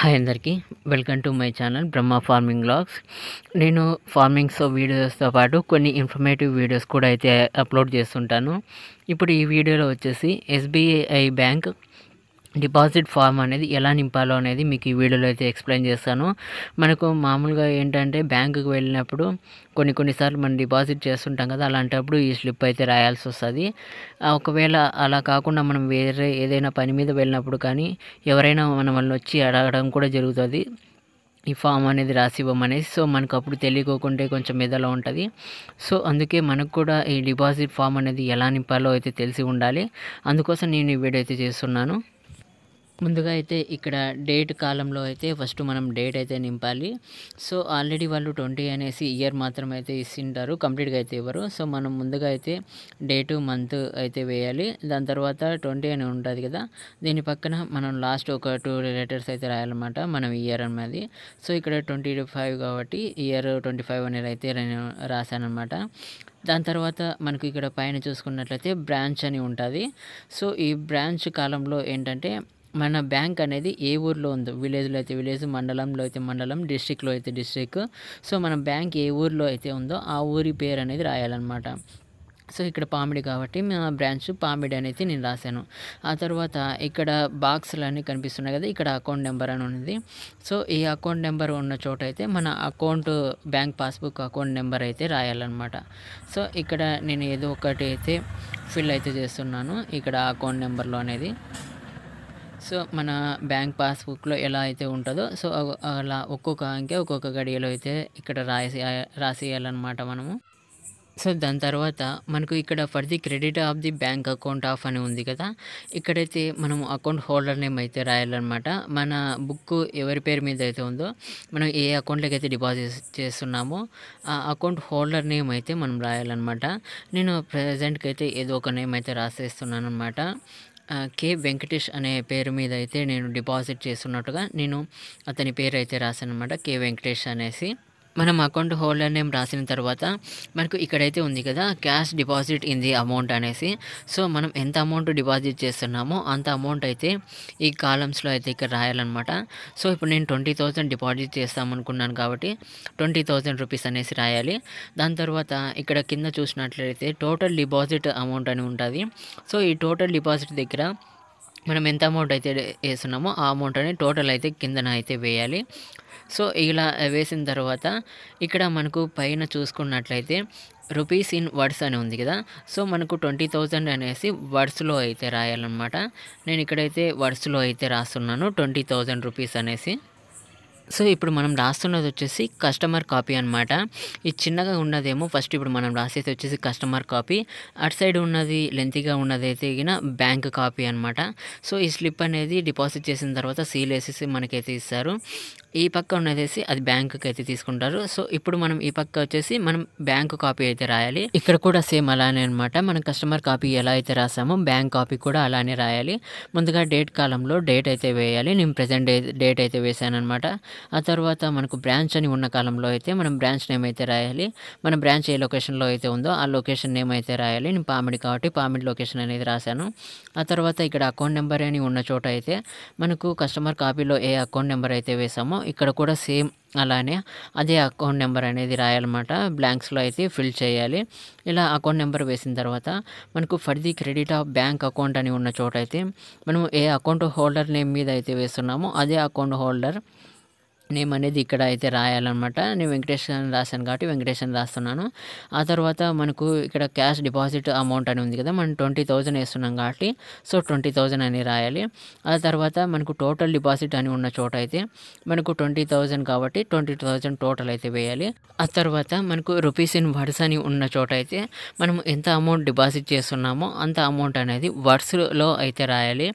Hi అందరికీ welcome to my channel Brahma farming vlogs. నేను farmings వీడియోస్తో పాటు కొన్ని ఇన్ఫర్మేటివ్ వీడియోస్ కూడా అయితే అప్లోడ్ చేస్తుంటాను. ఇప్పుడు ఈ వీడియోలో వచ్చేసి ఎస్బీఐ బ్యాంక్ డిపాజిట్ ఫామ్ అనేది ఎలా నింపాలో అనేది మీకు ఈ వీడియోలో అయితే ఎక్స్ప్లెయిన్ చేస్తాను. మనకు మామూలుగా ఏంటంటే బ్యాంకుకి వెళ్ళినప్పుడు కొన్నిసార్లు మనం డిపాజిట్ చేస్తుంటాం కదా, అలాంటప్పుడు ఈ స్లిప్ అయితే రాయాల్సి వస్తుంది. ఒకవేళ అలా కాకుండా మనం వేరే ఏదైనా పని మీద వెళ్ళినప్పుడు కానీ ఎవరైనా మనల్ని వచ్చి అడగడం కూడా జరుగుతుంది ఈ ఫామ్ అనేది రాసి ఇవ్వమనేసి. సో మనకు అప్పుడు తెలియకోకుంటే కొంచెం మెదలో ఉంటుంది. సో అందుకే మనకు కూడా ఈ డిపాజిట్ ఫామ్ అనేది ఎలా నింపాలో అయితే తెలిసి ఉండాలి. అందుకోసం నేను ఈ వీడియో అయితే చేస్తున్నాను. ముందుగా అయితే ఇక్కడ డేట్ కాలంలో అయితే ఫస్ట్ మనం డేట్ అయితే నింపాలి. సో ఆల్రెడీ వాళ్ళు 20 అనేసి ఇయర్ మాత్రమే అయితే ఇస్తుంటారు, కంప్లీట్గా అయితే ఇవ్వరు. సో మనం ముందుగా అయితే డేటు మంత్ అయితే వేయాలి. దాని తర్వాత 20 అని ఉంటుంది కదా, దీని పక్కన మనం లాస్ట్ ఒక 2 లెటర్స్ అయితే రాయాలన్నమాట మనం ఇయర్ అనేది. సో ఇక్కడ 25 కాబట్టి ఇయర్ 25 అనేది అయితే నేను రాశానమాట. దాని తర్వాత మనకు ఇక్కడ పైన చూసుకున్నట్లయితే బ్రాంచ్ అని ఉంటుంది. సో ఈ బ్రాంచ్ కాలంలో ఏంటంటే మన బ్యాంక్ అనేది ఏ ఊర్లో ఉందో, విలేజ్లో అయితే విలేజ్, మండలంలో అయితే మండలం, డిస్ట్రిక్ట్లో అయితే డిస్ట్రిక్ట్. సో మన బ్యాంక్ ఏ ఊర్లో అయితే ఉందో ఆ ఊరి పేరు అనేది రాయాలన్నమాట. సో ఇక్కడ పామిడి కాబట్టి మా బ్రాంచ్ పామిడి అనేది నేను రాశాను. ఆ తర్వాత ఇక్కడ బాక్సులు అన్నీ కనిపిస్తున్నాయి కదా, ఇక్కడ అకౌంట్ నెంబర్ అని ఉంది. సో ఈ అకౌంట్ నెంబర్ ఉన్న చోట అయితే మన account bank passbook account number అయితే రాయాలన్నమాట. సో ఇక్కడ నేను ఏదో ఒకటి అయితే ఫిల్ అయితే చేస్తున్నాను ఇక్కడ అకౌంట్ నెంబర్లో అనేది. సో మన బ్యాంక్ పాస్బుక్లో ఎలా అయితే ఉంటుందో సో అలా ఒక్కొక్క అంకె ఒక్కొక్క గడియలో అయితే ఇక్కడ రాసేయాలన్నమాట మనము. సో దాని తర్వాత మనకు ఇక్కడ for the credit of the bank account of అని ఉంది కదా, ఇక్కడైతే మనం అకౌంట్ హోల్డర్ నేమ్ అయితే రాయాలన్నమాట. మన బుక్ ఎవరి పేరు మీద అయితే ఉందో, మనం ఏ అకౌంట్లోకి అయితే డిపాజిట్ చేస్తున్నామో ఆ అకౌంట్ హోల్డర్ నేమ్ అయితే మనం రాయాలన్నమాట. నేను ప్రజెంట్కి అయితే ఏదో ఒక నేమ్ అయితే రాసేస్తున్నాను అనమాట. కే వెంకటేష్ అనే పేరు మీద అయితే నేను డిపాజిట్ చేస్తున్నట్టుగా నేను అతని పేరు అయితే రాశాను అనమాట, కే వెంకటేష్ అనేసి. మనం అకౌంట్ హోల్డర్ నేమ్ రాసిన తర్వాత మనకు ఇక్కడైతే ఉంది కదా cash deposit in the amount అనేసి. సో మనం ఎంత అమౌంట్ డిపాజిట్ చేస్తున్నామో అంత అమౌంట్ అయితే ఈ కాలమ్స్లో అయితే ఇక్కడ రాయాలన్నమాట. సో ఇప్పుడు నేను 20,000 డిపాజిట్ చేస్తామనుకున్నాను కాబట్టి 20,000 రూపీస్ అనేసి రాయాలి. దాని తర్వాత ఇక్కడ కింద చూసినట్లయితే టోటల్ డిపాజిట్ అమౌంట్ అని ఉంటుంది. సో ఈ టోటల్ డిపాజిట్ దగ్గర మనం ఎంత అమౌంట్ అయితే వేస్తున్నామో ఆ అమౌంట్ అనేది టోటల్ అయితే కిందన అయితే వేయాలి. సో ఇలా వేసిన తర్వాత ఇక్కడ మనకు పైన చూసుకున్నట్లయితే రూపీస్ ఇన్ వర్డ్స్ అని ఉంది కదా, సో మనకు 20,000 అనేసి వర్డ్స్లో అయితే రాయాలన్నమాట. నేను ఇక్కడైతే వర్డ్స్లో అయితే రాస్తున్నాను 20,000 రూపీస్ అనేసి. సో ఇప్పుడు మనం రాస్తున్నది వచ్చేసి కస్టమర్ కాపీ అనమాట. ఇది చిన్నగా ఉన్నదేమో ఫస్ట్ ఇప్పుడు మనం రాసేది వచ్చేసి కస్టమర్ కాపీ, అటు సైడ్ ఉన్నది లెంతీగా ఉన్నది అయితే బ్యాంక్ కాపీ అనమాట. సో ఈ స్లిప్ అనేది డిపాజిట్ చేసిన తర్వాత సీల్ వేసేసి మనకైతే ఇస్తారు. ఈ పక్క ఉన్నదేసి అది బ్యాంకుకి అయితే తీసుకుంటారు. సో ఇప్పుడు మనం ఈ పక్క వచ్చేసి మనం బ్యాంకు కాపీ అయితే రాయాలి. ఇక్కడ కూడా సేమ్ అలానే అనమాట. మనం కస్టమర్ కాపీ ఎలా అయితే రాసామో బ్యాంక్ కాపీ కూడా అలానే రాయాలి. ముందుగా డేట్ కాలంలో డేట్ అయితే వేయాలి. నేను ప్రజెంట్ డేట్ అయితే వేసాను అనమాట. ఆ తర్వాత మనకు బ్రాంచ్ అని ఉన్న కాలంలో అయితే మనం బ్రాంచ్ నేమ్ అయితే రాయాలి. మన బ్రాంచ్ ఏ లొకేషన్లో అయితే ఉందో ఆ లొకేషన్ నేమ్ అయితే రాయాలి. నేను పామిడి కాబట్టి పామిడి లొకేషన్ అనేది రాశాను. ఆ తర్వాత ఇక్కడ అకౌంట్ నెంబర్ అని ఉన్న చోట అయితే మనకు కస్టమర్ కాపీలో ఏ అకౌంట్ నెంబర్ అయితే వేసామో ఇక్కడ కూడా సేమ్ అలానే అదే అకౌంట్ నెంబర్ అనేది రాయాలన్నమాట. బ్లాంక్స్లో అయితే ఫిల్ చేయాలి. ఇలా అకౌంట్ నెంబర్ వేసిన తర్వాత మనకు for the credit of bank account అని ఉన్న చోట అయితే మనం ఏ అకౌంట్ హోల్డర్ నేమ్ మీద అయితే వేస్తున్నామో అదే అకౌంట్ హోల్డర్ నేమ్ అనేది ఇక్కడ అయితే రాయాలన్నమాట. నేను వెంకటేష్ అని రాశాను కాబట్టి వెంకటేష్ అని రాస్తున్నాను. ఆ తర్వాత మనకు ఇక్కడ క్యాష్ డిపాజిట్ అమౌంట్ అని ఉంది కదా, మనం 20,000 వేస్తున్నాం కాబట్టి సో 20,000 అని రాయాలి. ఆ తర్వాత మనకు టోటల్ డిపాజిట్ అని ఉన్న చోట అయితే మనకు 20,000 కాబట్టి 20,000 టోటల్ అయితే వేయాలి. ఆ తర్వాత మనకు రూపీస్ ఇన్ వర్డ్స్ అని ఉన్న చోట అయితే మనం ఎంత అమౌంట్ డిపాజిట్ చేస్తున్నామో అంత అమౌంట్ అనేది వర్డ్స్లో అయితే రాయాలి.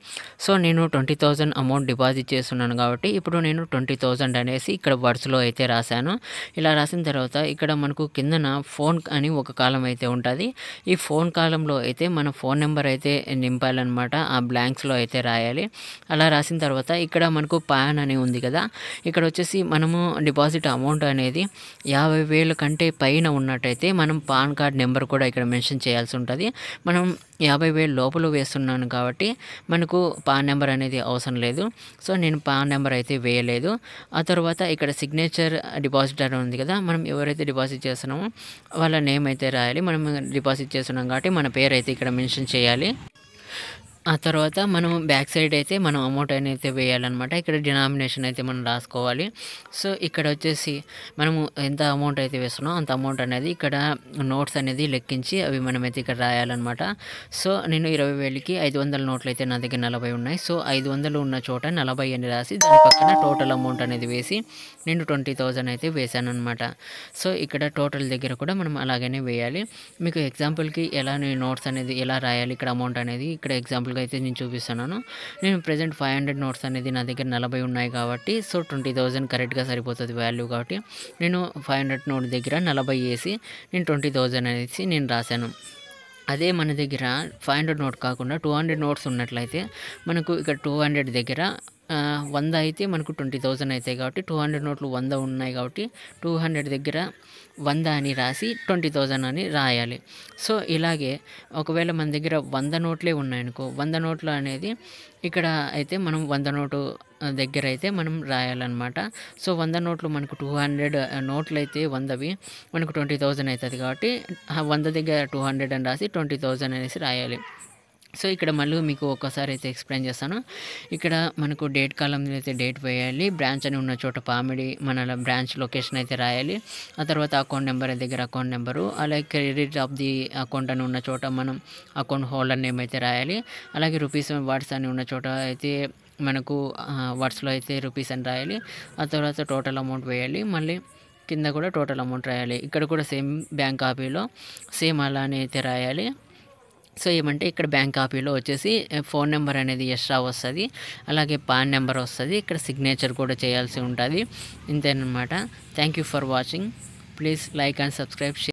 సో నేను 20,000 అమౌంట్ డిపాజిట్ చేస్తున్నాను కాబట్టి ఇప్పుడు నేను 20,000 అనేసి ఇక్కడ వర్డ్స్లో అయితే రాశాను. ఇలా రాసిన తర్వాత ఇక్కడ మనకు కిందన ఫోన్ అని ఒక కాలం అయితే ఉంటుంది. ఈ ఫోన్ కాలంలో అయితే మన ఫోన్ నెంబర్ అయితే నింపాలన్నమాట. ఆ బ్లాంక్స్లో అయితే రాయాలి. అలా రాసిన తర్వాత ఇక్కడ మనకు పాన్ అని ఉంది కదా, ఇక్కడ వచ్చేసి మనము డిపాజిట్ అమౌంట్ అనేది 50,000 కంటే పైన ఉన్నట్టయితే మనం పాన్ కార్డ్ నెంబర్ కూడా ఇక్కడ మెన్షన్ చేయాల్సి ఉంటుంది. మనం 50,000 లోపల వేస్తున్నాను కాబట్టి మనకు పాన్ నెంబర్ అనేది అవసరం లేదు. సో నేను పాన్ నెంబర్ అయితే వేయలేదు. ఆ తర్వాత ఇక్కడ సిగ్నేచర్ డిపాజిటర్ ఉంది కదా, మనం ఎవరైతే డిపాజిట్ చేస్తున్నామో వాళ్ళ నేమ్ అయితే రాయాలి. మనం డిపాజిట్ చేస్తున్నాం కాబట్టి మన పేరు అయితే ఇక్కడ మెన్షన్ చేయాలి. ఆ తర్వాత మనం బ్యాక్ సైడ్ అయితే మనం అమౌంట్ అయితే వేయాలన్నమాట. ఇక్కడ డినామినేషన్ అయితే మనం రాసుకోవాలి. సో ఇక్కడ వచ్చేసి మనము ఎంత అమౌంట్ అయితే వేస్తున్నామో అంత అమౌంట్ అనేది ఇక్కడ నోట్స్ అనేది లెక్కించి అవి మనమైతే ఇక్కడ రాయాలన్నమాట. సో నేను 20,000కి 500 నోట్లు అయితే నా దగ్గర 40 ఉన్నాయి. సో 500 ఉన్న చోట 40 అని రాసి దాని పక్కన టోటల్ అమౌంట్ అనేది వేసి నేను 20,000 అయితే వేసాను అనమాట. సో ఇక్కడ టోటల్ దగ్గర కూడా మనం అలాగనే వేయాలి. మీకు ఎగ్జాంపుల్కి ఎలా నేను నోట్స్ అనేది ఎలా రాయాలి, ఇక్కడ అమౌంట్ అనేది ఇక్కడ ఎగ్జాంపుల్ అయితే నేను చూపిస్తున్నాను. నేను ప్రెజెంట్ 500 నోట్స్ అనేది నా దగ్గర 40 ఉన్నాయి కాబట్టి సో 20,000 కరెక్ట్గా సరిపోతుంది వాల్యూ. కాబట్టి నేను 500 నోట్ దగ్గర 40 వేసి నేను 20,000 అనేసి నేను రాశాను. అదే మన దగ్గర 500 నోట్ కాకుండా 200 నోట్స్ ఉన్నట్లయితే మనకు ఇక్కడ 200 దగ్గర 100 అయితే మనకు 20,000 అవుతాయి. కాబట్టి 200 నోట్లు 100 ఉన్నాయి కాబట్టి 200 దగ్గర 100 అని రాసి 20,000 అని రాయాలి. సో ఇలాగే ఒకవేళ మన దగ్గర 100 నోట్లే ఉన్నాయనుకో, 100 నోట్లు అనేది ఇక్కడ అయితే మనం 100 నోటు దగ్గర అయితే మనం రాయాలన్నమాట. సో 100 నోట్లు మనకు 200 నోట్లు అయితే 100వి మనకు 20,000 అవుతుంది. కాబట్టి 100 దగ్గర 200 అని రాసి 20,000 అనేసి రాయాలి. సో ఇక్కడ మళ్ళీ మీకు ఒక్కసారి అయితే ఎక్స్ప్లెయిన్ చేస్తాను. ఇక్కడ మనకు డేట్ కాలంలో అయితే డేట్ వేయాలి. బ్రాంచ్ అని ఉన్న చోట పామిడి మన బ్రాంచ్ లొకేషన్ అయితే రాయాలి. ఆ తర్వాత అకౌంట్ నెంబర్ దగ్గర అకౌంట్ నెంబరు, అలాగే క్రెడిట్ ఆఫ్ ది అకౌంట్ అని ఉన్న చోట మనం అకౌంట్ హోల్డర్ నేమ్ అయితే రాయాలి. అలాగే రూపీస్ వర్డ్స్ అని ఉన్న చోట అయితే మనకు వర్డ్స్లో అయితే రూపీస్ అని రాయాలి. ఆ తర్వాత టోటల్ అమౌంట్ వేయాలి. మళ్ళీ కింద కూడా టోటల్ అమౌంట్ రాయాలి. ఇక్కడ కూడా సేమ్ బ్యాంక్ కాపీలో సేమ్ అలానే అయితే రాయాలి. సో ఏమంటే ఇక్కడ బ్యాంక్ కాపీలో వచ్చేసి ఫోన్ నెంబర్ అనేది ఎక్స్ట్రా వస్తుంది, అలాగే పాన్ నెంబర్ వస్తుంది. ఇక్కడ సిగ్నేచర్ కూడా చేయాల్సి ఉంటుంది. ఇంతేనమాట. Thank you for watching. Please like and subscribe.